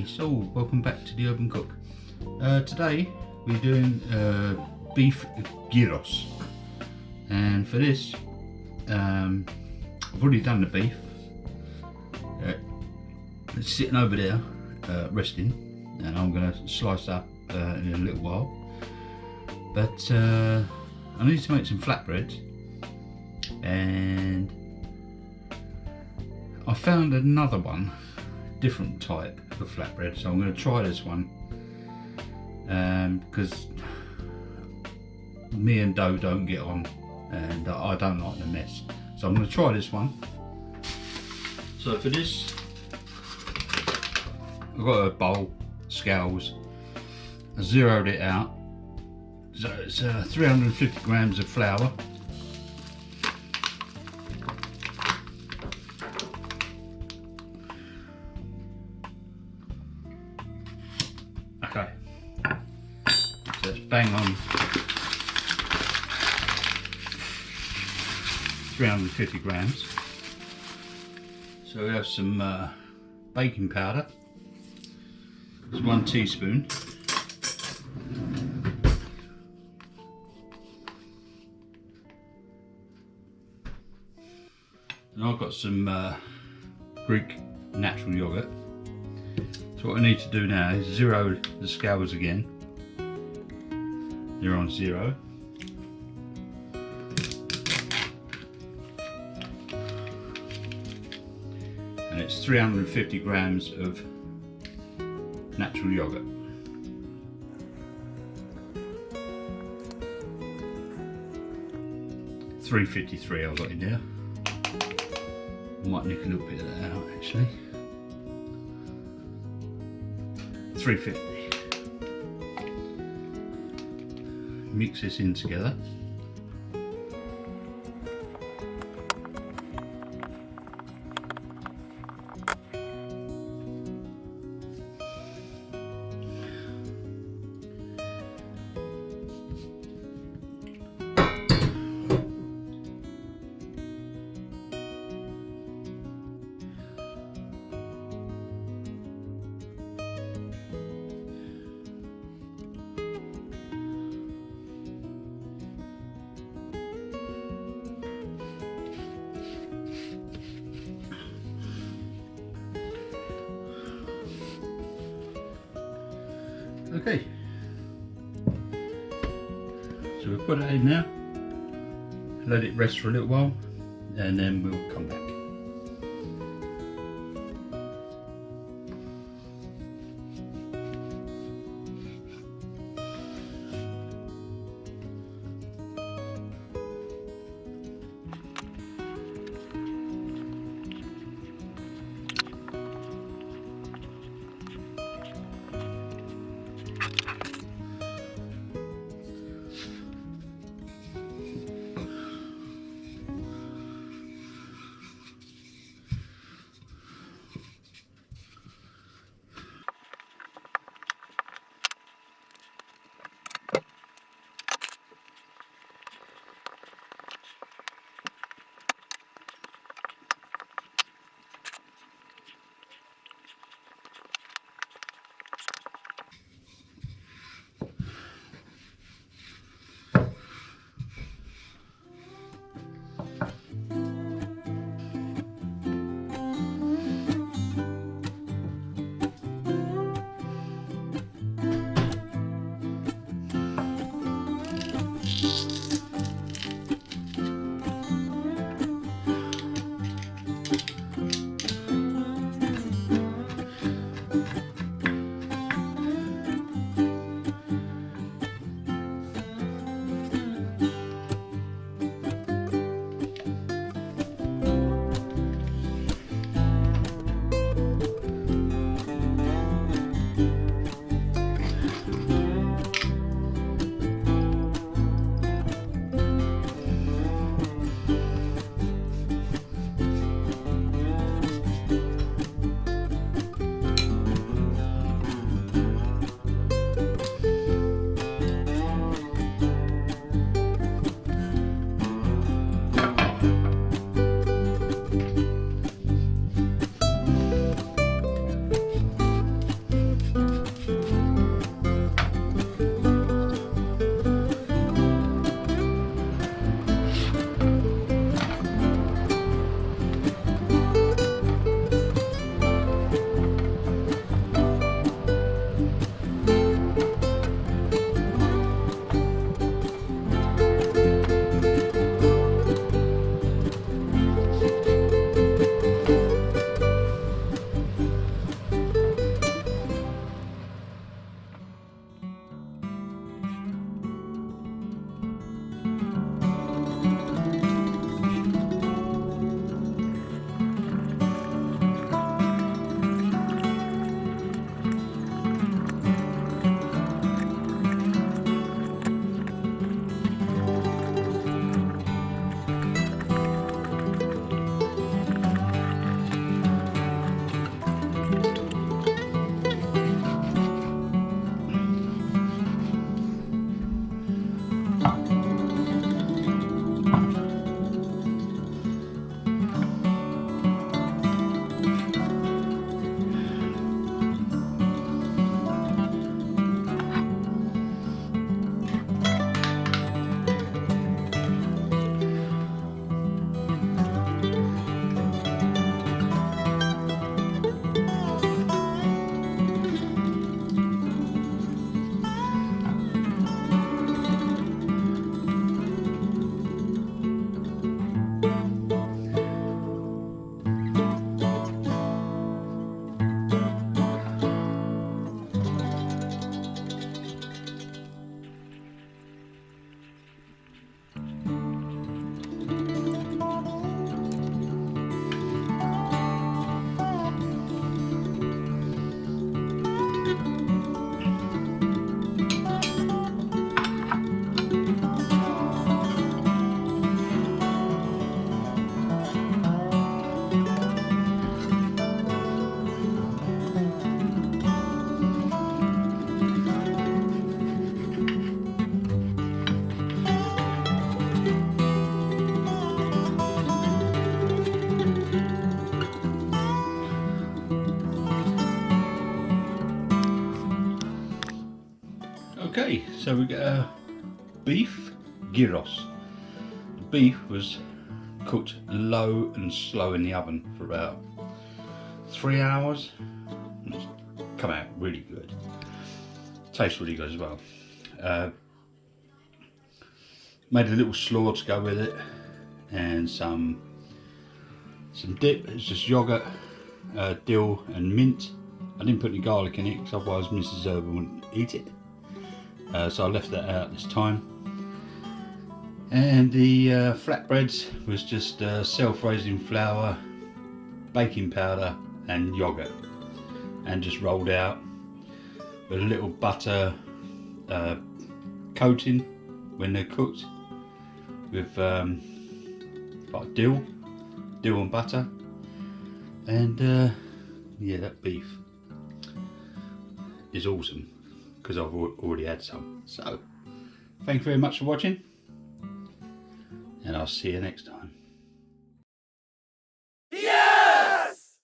So welcome back to the Urban Cook. Today we're doing beef gyros, and for this I've already done the beef. It's sitting over there resting, and I'm going to slice up in a little while, but I need to make some flatbreads, and I found another one, different type of flatbread, so I'm going to try this one because me and dough don't get on, and I don't like the mess, so I'm going to try this one. So for this I've got a bowl, scales, I zeroed it out, so it's 350 grams of flour, okay, so it's bang on 350 grams. So we have some baking powder, it's 1 teaspoon, and I've got some Greek natural yogurt. So what I need to do now is zero the scales again. They're on 0. And it's 350 grams of natural yogurt. $3.53 I've got in there. I might nick a little bit of that out actually. $3.50. Mix this in together. Okay, so we'll put it in now, let it rest for a little while, and then we'll come back. Okay, so we got beef gyros. The beef was cooked low and slow in the oven for about 3 hours. It's come out really good. Tastes really good as well. Made a little slaw to go with it, and some dip. It's just yogurt, dill and mint. I didn't put any garlic in it because otherwise Mrs. Herber wouldn't eat it. So I left that out this time. And the flatbreads was just self-raising flour, baking powder and yogurt, and just rolled out with a little butter coating when they're cooked with like dill and butter. And yeah, that beef is awesome because I've already had some. So thank you very much for watching, and I'll see you next time. Yes!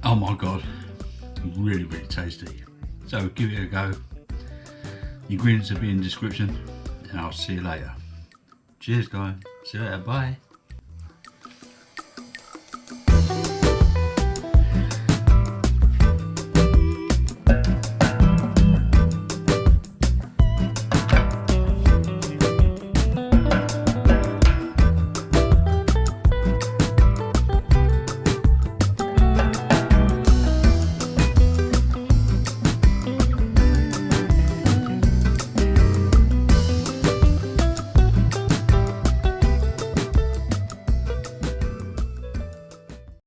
Oh my god, really tasty. So give it a go. The ingredients will be in the description, and I'll see you later. Cheers guys, see you later, bye.